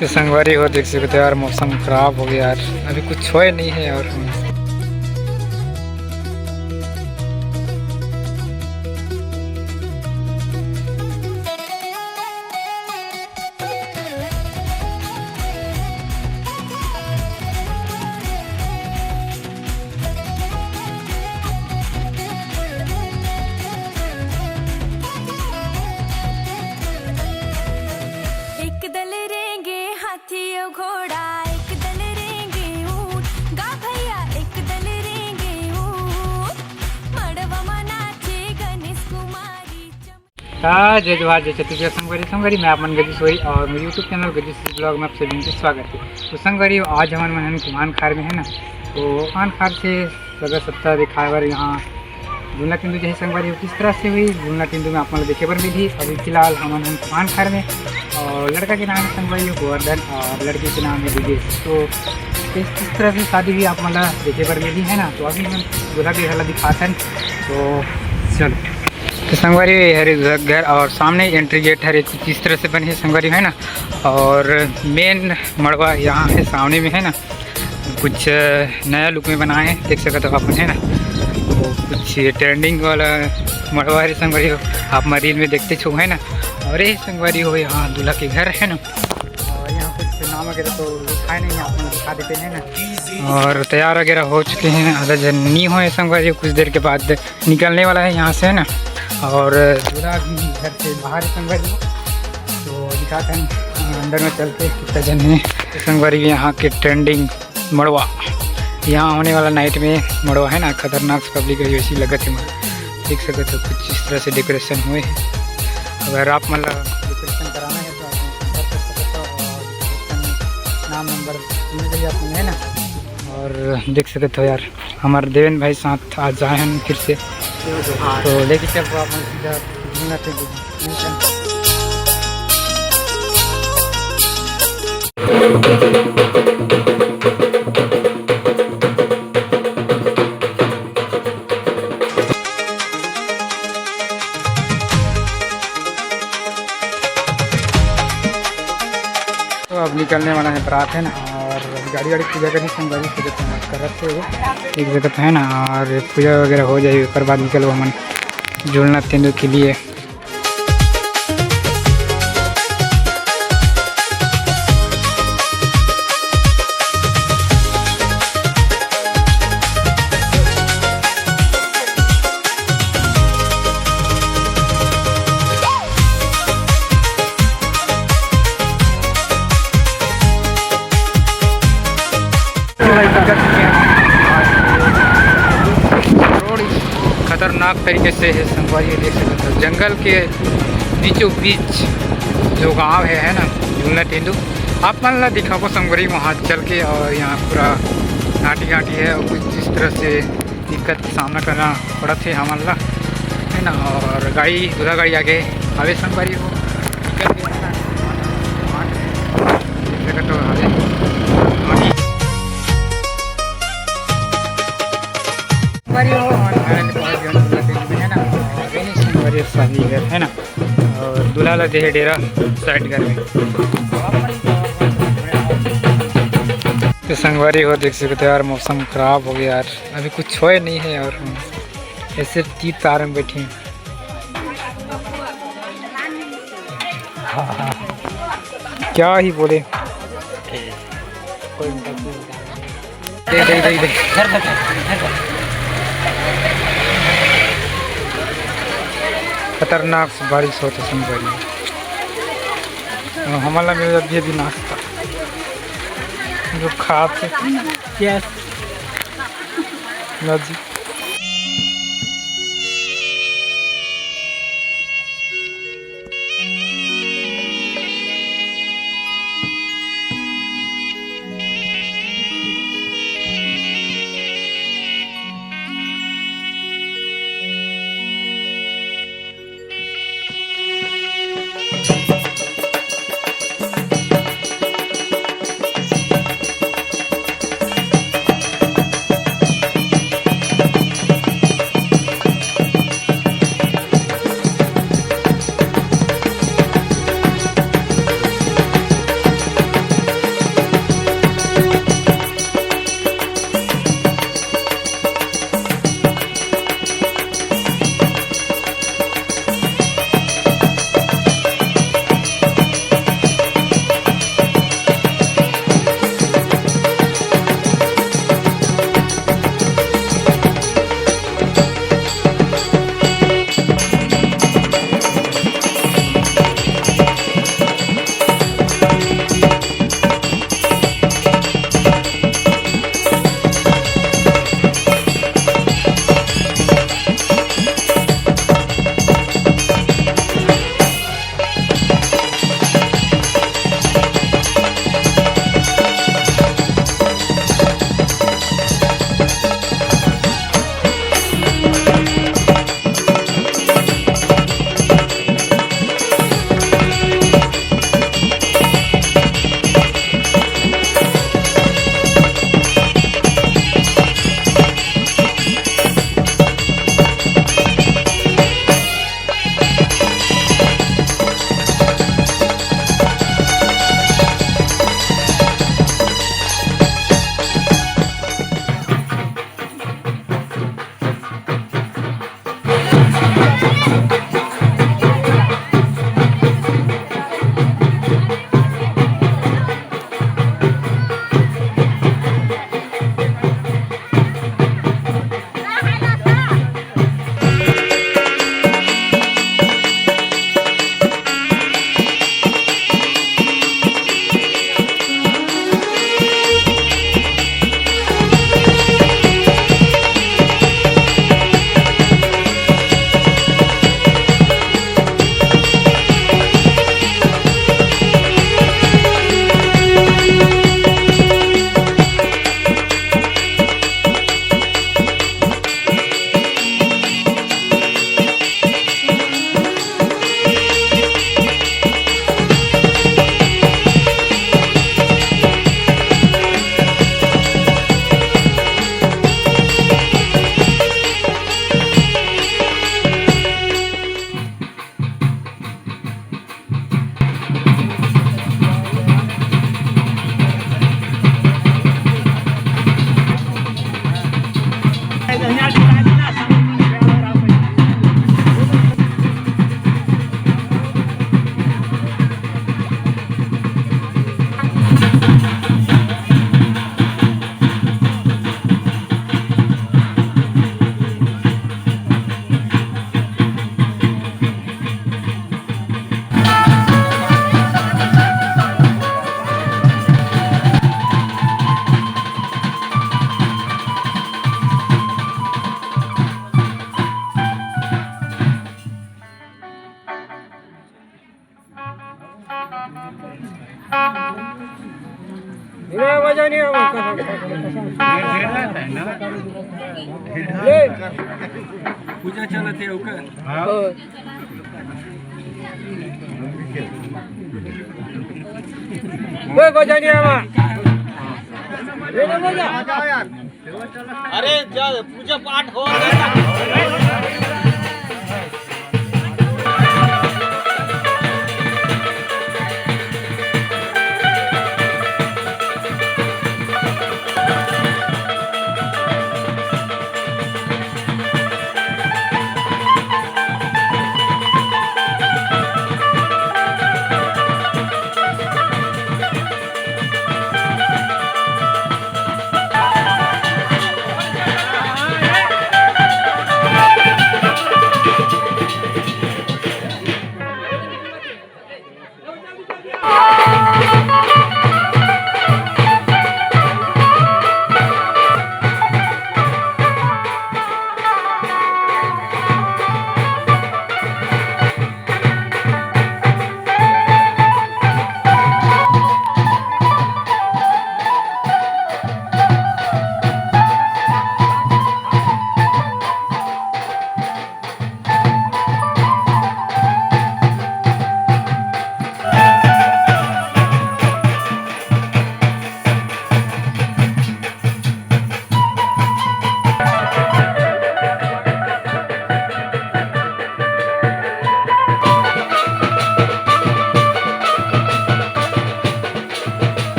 तो संगवारी हो देख सकते हो यार, मौसम खराब हो गया यार, अभी कुछ हुआ नहीं है। और घोड़ा एक दल रेंगे ऊंट गा भैया एक दल रेंगे ऊंट मड़वा मनाचे गणेश कुमारी जय जवाहर जय छत्तीसगढ़। संगवारी मैं आप मन गदीश वही और मेरे यूट्यूब चैनल गदीश ब्लॉग में आप सभी का स्वागत है। तो संगवारी आज हमारे मन कुमान खार में है ना, तो कुमान खार से सगर सप्ताह दिखाए बार यहाँ झूलना तिंदू जैसे संगवारी किस तरह से हुई झूलना तिंदू में आप मन देखे पर मिली। अभी फिलहाल हम कुमान खार में, और लड़का के नाम है संगवारी गोवर्धन और लड़की के नाम है दिगेश। तो किस तरह से शादी भी आप मतलब देखे पर मिली है ना, तो अभी हम दूल्हा भी हला दिखाते हैं। तो चलो, तो संगवारी हरे घर और सामने एंट्री गेट हर इस तरह से बनी है संगवारी है ना, और मेन मड़वा यहाँ है सामने में है ना, कुछ नया लुक में बनाए हैं देख सकते हो आप है ना। तो कुछ ट्रेंडिंग वाला मड़वा है संगवारी हो, आप मरीज में देखते छो है ना। और ये संगवारी हो यहाँ दूल्हा के घर है ना, और यहाँ कुछ नाम वगैरह तो लिखाए नहीं, आप दिखा देते हैं ना। और तैयार वगैरह हो चुके हैं, आधा जन नहीं हुए संगवारी, कुछ देर के बाद निकलने वाला है यहाँ से है ना। और दूल्हा भी घर से बाहर है संगवारी, तो दिखाते हैं अंदर में चल के कितना जन है। तो संगवारी यहाँ के ट्रेंडिंग मड़वा यहाँ होने वाला नाइट में मड़वा है ना, खतरनाक पब्लिक रही वैसी लगत है। देख सकते हो कुछ इस तरह से डेकोरेशन हुए हैं। अगर आप मतलब डेकोरेशन कराना है तो आप संपर्क कर सकते हो, और नाम नंबर मिल गई आप है ना। और देख सकते हो यार हमारे देवेंद्र भाई साथ आज आए हैं फिर से, तो लेके चल रहा आप सीधा घूमना चाहिए। तो अब निकलने वाला है बारात है ना, और गाड़ी पूजा करनी संगवारी पूजा कर रखे हो एक जगह है ना, और पूजा वगैरह हो जाएगी उसके बाद निकलो हम झूलना तेंदू के लिए। रोड खतरनाक तरीके से है संगवारी, देख सकते हो जंगल के बीचों बीच जो गांव है ना झूलना तेंदू। आप मन ला दिखाओ संगवारी वहाँ चल के, और यहाँ पूरा घाटी है, और कुछ जिस तरह से दिक्कत का सामना करना पड़ा थे हमारे ला है ना। और गाड़ी दूल्हा गाड़ी आगे आवे संगवारी हो निकल गए शादी घर है ना, और दूल्हा ला दे डेरा साइड घर में। तो संगवारी हो देख सकते हो यार, मौसम खराब हो गया यार, अभी कुछ हुआ नहीं है, और ऐसे तीर तार में बैठे हैं। हाँ क्या ही बोले, दे खतरनाक बारिश होता संगवारी, हमारा मिल जाती है भी नाश्ता जो खाते यस जी। पूजा चलत है ओकर अरे पूजा पाठ हो गया।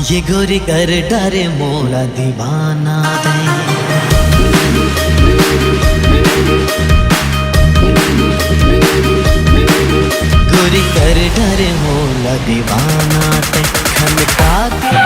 ये गोरी कर डरे मोला दीवाना दे गोरी कर डरे मोला दीवाना दे खनका के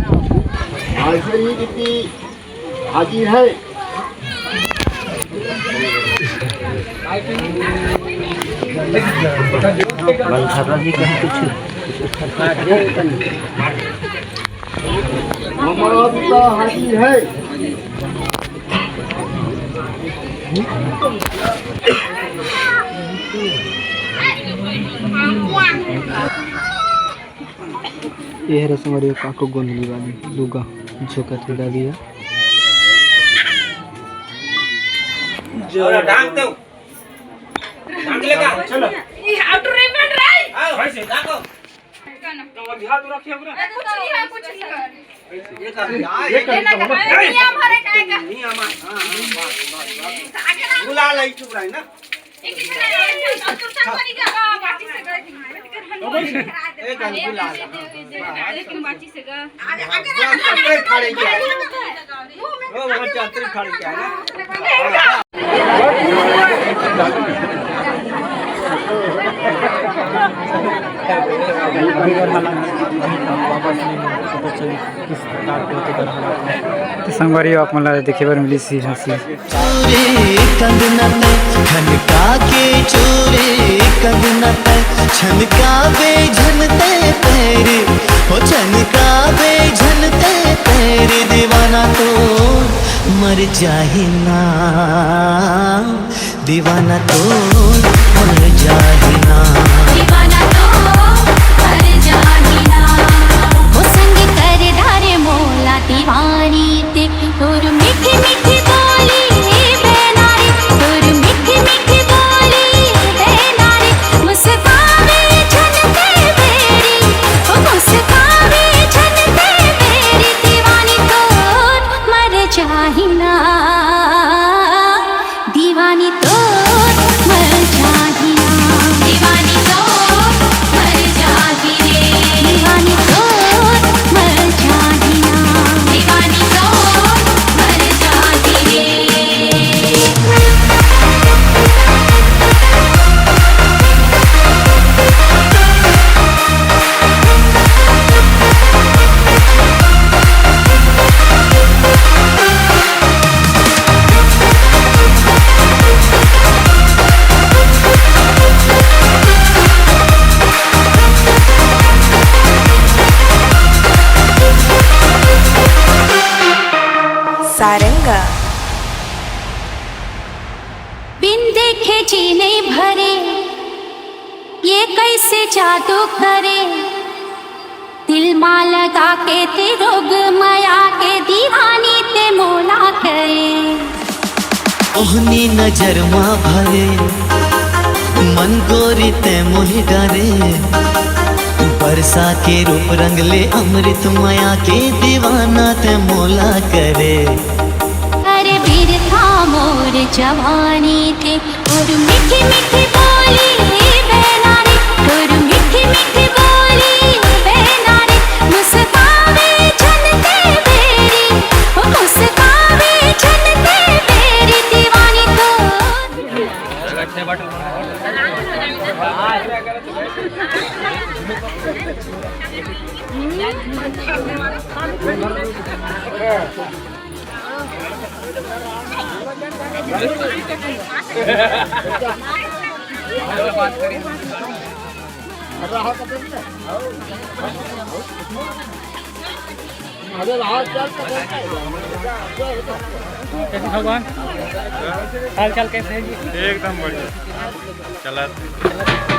ऐसे ही कितनी हाजिर है। हमारा हाजिर है। ये है रसमरी काको गोंधली वाली लुगा झोंका थोड़ा दिया डांग दो डांग लेगा चलो ये आउट रिमेंड राइट आओ भाई से डाको तो ध्यान रखिए पूरा कुछ नहीं कर ये कर नियम हरे काय का नियम हां बस आगे ना बुला लाई चुप रही ना एक किसी तो संपरी का बाटी से गए एक गन बुला लेकिन बाटी से गए आगे खड़े किया वो वहां चात्री खड़े किया ना तो संगवारी आप मला देखे बार मिली सी हंसी चोरे कंगना तय खनका के चोरे कंगना तय छनका बे झनते पैरे हो छनका बे झनते पैरे दीवाना तो मर जाहि ना दीवाना तो मर जाहि ना दीवाना तो मर जाहि ना वो संग कर धारे मोला दीवानी ते तोर मीठी मीठी बोली बेनारी तोर मीठी मीठी बोली बेनारी मुस्कावे झनते मेरी ओ मुस्कावे झनते मेरी दीवानी तो मर जाहि ना दीवानी तो मर जाहि ना दीवानी तो मर जाहि रे दीवानी तो मर जाहि ना दीवानी तो मर जाहि रे सारंगा बिन देखे जी नहीं भरे ये कैसे जादू करे दिल मां लगा के ते रोग माया के दीवानी ते मोला करे ओहनी नजर माँ भरे मन गोरी ते मोहि डरे बरसा के रूप रंग ले अमृत माया के दीवाना ते मोला करे अरे वीर था मोर जवानी ते और मीठी मीठी बोली बेनारी और मीठी मीठी बोली बेनारी मुस्कावे झनते मेरी ओ मुस्कावे झनते मेरी दीवानी तो कैसे भगवान हाल चाल कैसे है जी? एकदम बढ़िया चला